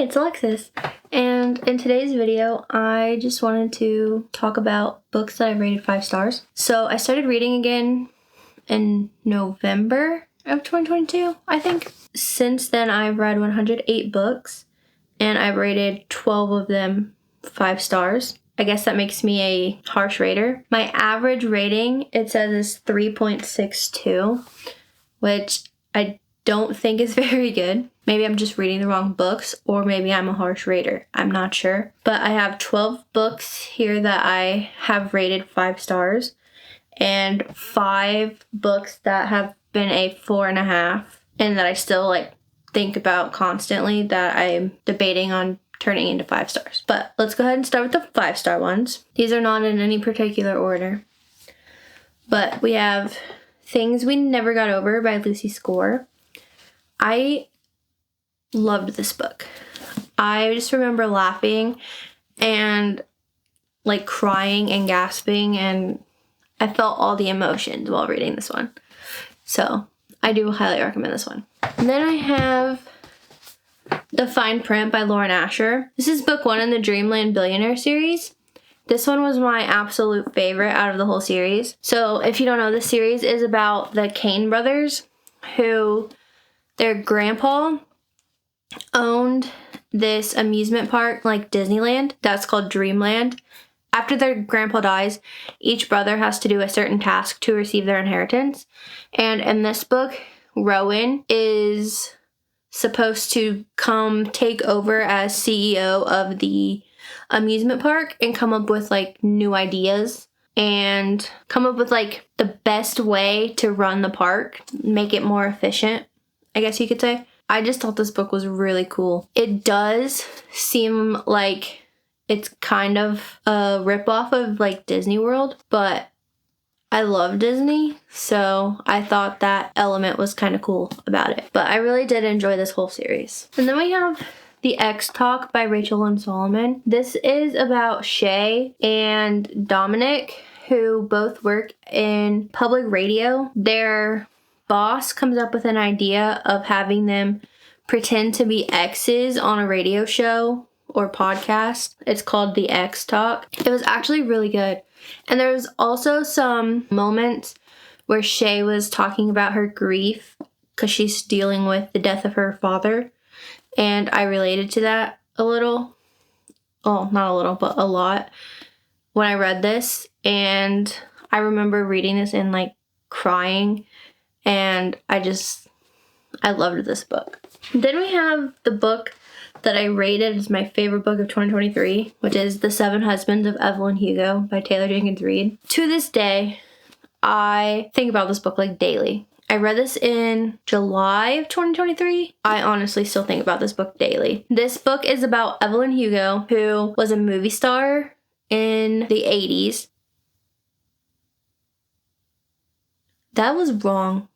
Hey, it's Alexis, and in today's video, I just wanted to talk about books that I rated 5 stars. So I started reading again in November of 2022, I think. Since then, I've read 108 books, and I've rated 12 of them 5 stars. I guess that makes me a harsh rater. My average rating, it says, is 3.62, which I don't think is very good. Maybe I'm just reading the wrong books, or maybe I'm a harsh rater. I'm not sure. But I have 12 books here that I have rated 5 stars, and 5 books that have been a 4.5, and that I still think about constantly, that I'm debating on turning into 5 stars. But let's go ahead and start with the 5-star ones. These are not in any particular order. But we have Things We Never Got Over by Lucy Score. I loved this book. I just remember laughing and crying and gasping, and I felt all the emotions while reading this one. So I do highly recommend this one. And then I have The Fine Print by Lauren Asher. This is book 1 in the Dreamland Billionaire series. This one was my absolute favorite out of the whole series. So if you don't know, this series is about the Kane brothers, who their grandpa owned this amusement park like Disneyland that's called Dreamland. After their grandpa dies, each brother has to do a certain task to receive their inheritance. And in this book, Rowan is supposed to come take over as CEO of the amusement park and come up with new ideas and come up with the best way to run the park, make it more efficient, I guess you could say. I just thought this book was really cool. It does seem like it's kind of a ripoff of Disney World, but I love Disney, so I thought that element was kind of cool about it. But I really did enjoy this whole series. And then we have The X Talk by Rachel Lynn Solomon. This is about Shay and Dominic, who both work in public radio. Their boss comes up with an idea of having them pretend to be exes on a radio show or podcast. It's called The X Talk. It was actually really good. And there was also some moments where Shay was talking about her grief because she's dealing with the death of her father. And I related to that a little. Oh, not a little, but a lot when I read this. And I remember reading this and crying. And I loved this book. Then we have the book that I rated as my favorite book of 2023, which is The 7 Husbands of Evelyn Hugo by Taylor Jenkins Reid. To this day, I think about this book daily. I read this in July of 2023. I honestly still think about this book daily. This book is about Evelyn Hugo, who was a movie star in the 80s. That was wrong.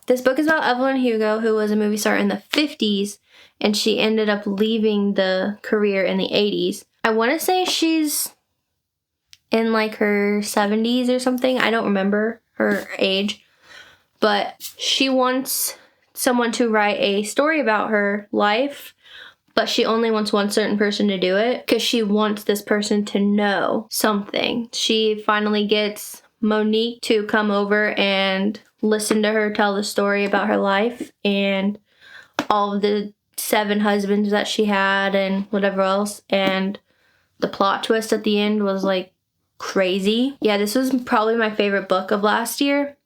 This book is about Evelyn Hugo, who was a movie star in the 50s, and she ended up leaving the career in the 80s. I want to say she's in her 70s or something. I don't remember her age. But she wants someone to write a story about her life, but she only wants one certain person to do it because she wants this person to know something. She finally gets Monique to come over and listen to her tell the story about her life and all of the 7 husbands that she had and whatever else. And the plot twist at the end was crazy. Yeah, this was probably my favorite book of last year,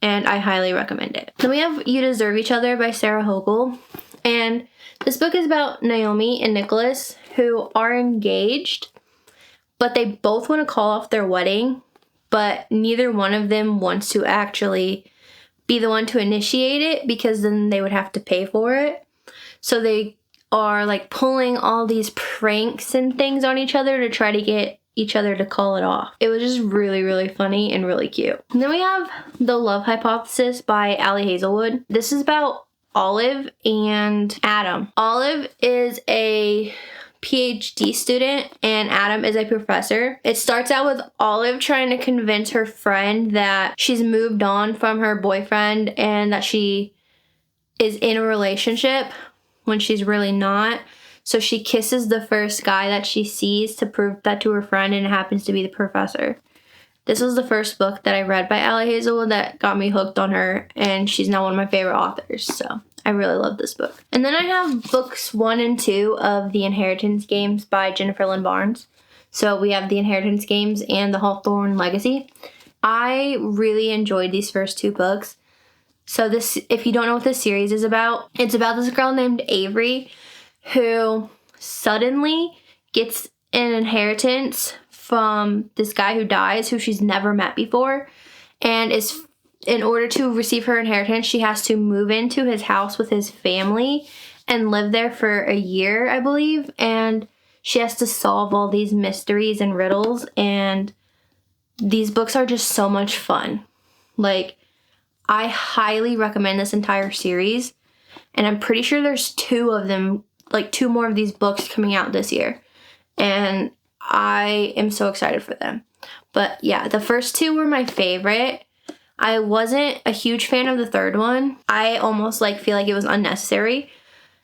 and I highly recommend it. Then we have You Deserve Each Other by Sarah Hochul. And this book is about Naomi and Nicholas, who are engaged, but they both want to call off their wedding, but neither one of them wants to actually be the one to initiate it because then they would have to pay for it. So they are pulling all these pranks and things on each other to try to get each other to call it off. It was just really, really funny and really cute. And then we have The Love Hypothesis by Ali Hazelwood. This is about Olive and Adam. Olive is a PhD student and Adam is a professor. It starts out with Olive trying to convince her friend that she's moved on from her boyfriend and that she is in a relationship, when she's really not. So she kisses the first guy that she sees to prove that to her friend, and it happens to be the professor. This was the first book that I read by Ali Hazelwood that got me hooked on her, and she's now one of my favorite authors, so I really love this book. And then I have books 1 and 2 of The Inheritance Games by Jennifer Lynn Barnes. So we have The Inheritance Games and The Hawthorne Legacy. I really enjoyed these first 2 books. So this, if you don't know what this series is about, it's about this girl named Avery who suddenly gets an inheritance from this guy who dies, who she's never met before, and in order to receive her inheritance, she has to move into his house with his family and live there for a year, I believe, and she has to solve all these mysteries and riddles, and these books are just so much fun. Like, I highly recommend this entire series, and I'm pretty sure there's 2 of them, like 2 more of these books coming out this year, and I am so excited for them. But yeah, the first 2 were my favorite. I wasn't a huge fan of the third one. I almost feel like it was unnecessary.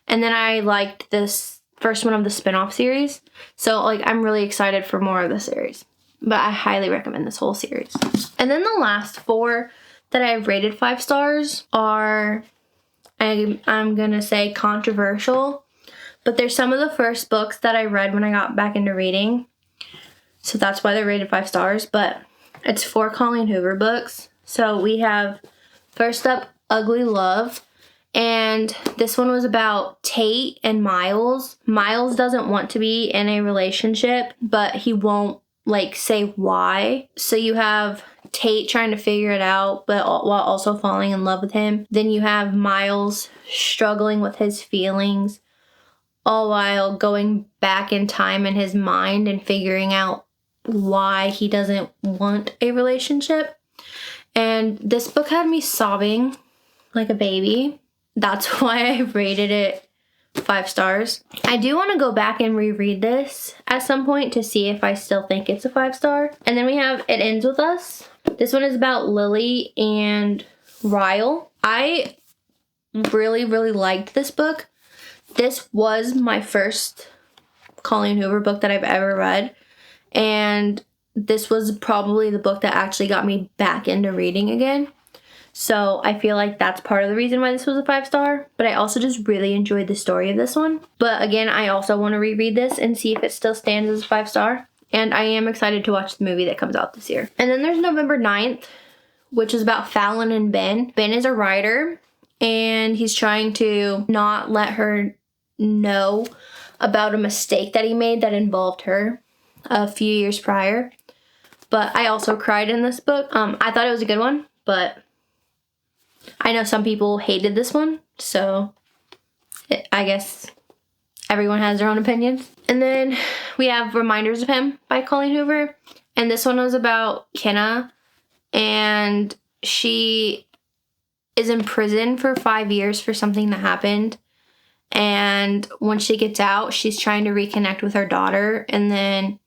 And then I liked this first one of the spin-off series. So I'm really excited for more of the series. But I highly recommend this whole series. And then the last 4 that I rated 5 stars are, I'm gonna say, controversial. But they're some of the first books that I read when I got back into reading. So that's why they're rated 5 stars. But it's 4 Colleen Hoover books. So we have, first up, Ugly Love. And this one was about Tate and Miles. Miles doesn't want to be in a relationship, but he won't say why. So you have Tate trying to figure it out, but while also falling in love with him. Then you have Miles struggling with his feelings, all while going back in time in his mind and figuring out why he doesn't want a relationship. And this book had me sobbing like a baby. That's why I rated it 5 stars. I do want to go back and reread this at some point to see if I still think it's a 5 star. And then we have It Ends With Us. This one is about Lily and Ryle. I really, really liked this book. This was my first Colleen Hoover book that I've ever read. And this was probably the book that actually got me back into reading again. So I feel like that's part of the reason why this was a 5 star. But I also just really enjoyed the story of this one. But again, I also want to reread this and see if it still stands as a 5 star. And I am excited to watch the movie that comes out this year. And then there's November 9th, which is about Fallon and Ben. Ben is a writer, and he's trying to not let her know about a mistake that he made that involved her a few years prior. But I also cried in this book. I thought it was a good one, but I know some people hated this one, so I guess everyone has their own opinions. And then we have Reminders of Him by Colleen Hoover. And this one was about Kenna, and she is in prison for 5 years for something that happened. And when she gets out, she's trying to reconnect with her daughter, and then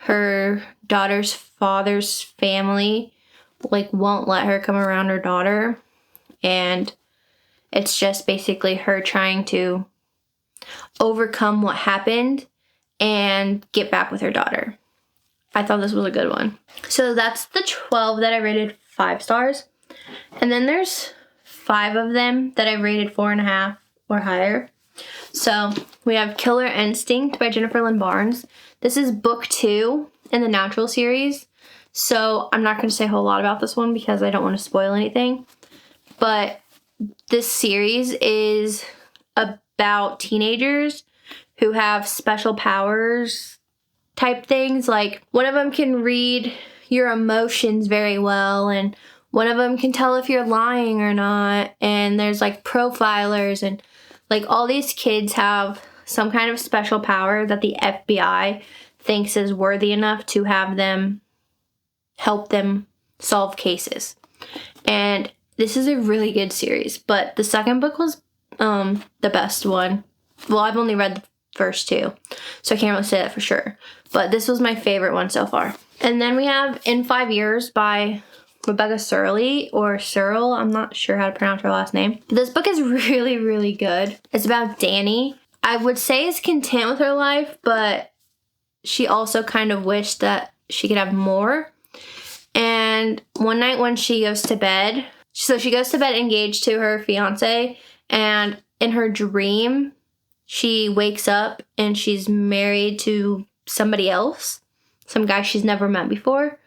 her daughter's father's family won't let her come around her daughter, and it's just basically her trying to overcome what happened and get back with her daughter. I thought this was a good one. So that's the 12 that I rated 5 stars, and then there's 5 of them that I rated 4.5 or higher. So we have Killer Instinct by Jennifer Lynn Barnes. This is book 2 in the Natural series. So I'm not going to say a whole lot about this one because I don't want to spoil anything. But this series is about teenagers who have special powers type things. One of them can read your emotions very well, and one of them can tell if you're lying or not. And there's profilers, and all these kids have some kind of special power that the FBI thinks is worthy enough to have them help them solve cases. And this is a really good series, but the second book was the best one. Well, I've only read the first 2, so I can't really say that for sure, but this was my favorite one so far. And then we have In 5 Years by Rebecca Searle or Searle. I'm not sure how to pronounce her last name. But this book is really, really good. It's about Danny. I would say is content with her life, but she also kind of wished that she could have more. And one night when she goes to bed, so she goes to bed engaged to her fiance, and in her dream, she wakes up and she's married to somebody else, some guy she's never met before.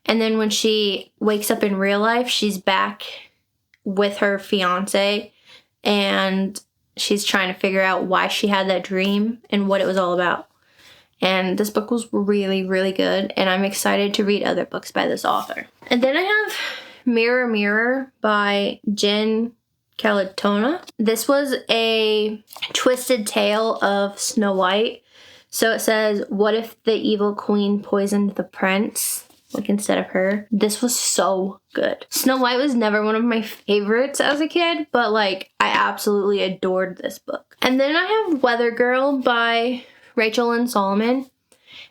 And then when she wakes up in real life, she's back with her fiance, and she's trying to figure out why she had that dream and what it was all about. And this book was really, really good, and I'm excited to read other books by this author. And then I have Mirror, Mirror by Jen Kalatona. This was a twisted tale of Snow White. So it says, what if the evil queen poisoned the prince? Like instead of her. This was so good. Snow White was never one of my favorites as a kid, but like I absolutely adored this book. And then I have Weather Girl by Rachel Lynn Solomon.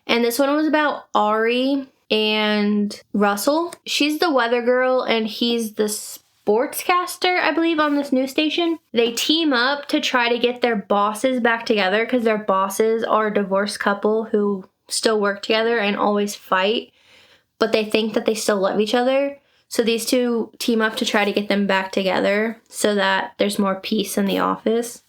And this one was about Ari and Russell. She's the weather girl and he's the sportscaster, I believe, on this news station. They team up to try to get their bosses back together because their bosses are a divorced couple who still work together and always fight, but they think that they still love each other. So these two team up to try to get them back together so that there's more peace in the office.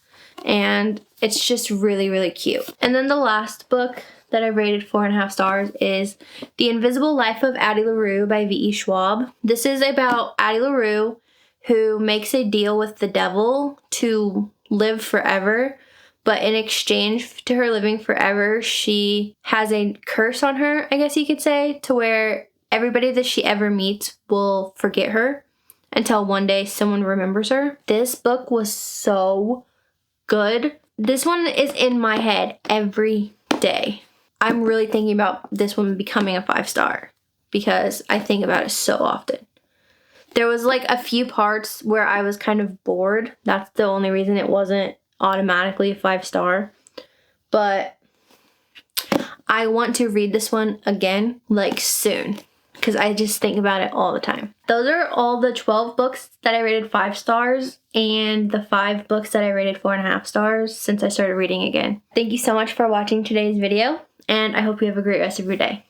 And it's just really, really cute. And then the last book that I rated 4.5 stars is The Invisible Life of Addie LaRue by V.E. Schwab. This is about Addie LaRue, who makes a deal with the devil to live forever. But in exchange to her living forever, she has a curse on her, I guess you could say, to where everybody that she ever meets will forget her until one day someone remembers her. This book was so good. This one is in my head every day. I'm really thinking about this one becoming a 5-star because I think about it so often. There was like a few parts where I was kind of bored. That's the only reason it wasn't automatically a 5-star. But I want to read this one again, like soon, because I just think about it all the time. Those are all the 12 books that I rated 5 stars and the 5 books that I rated 4.5 stars since I started reading again. Thank you so much for watching today's video, and I hope you have a great rest of your day.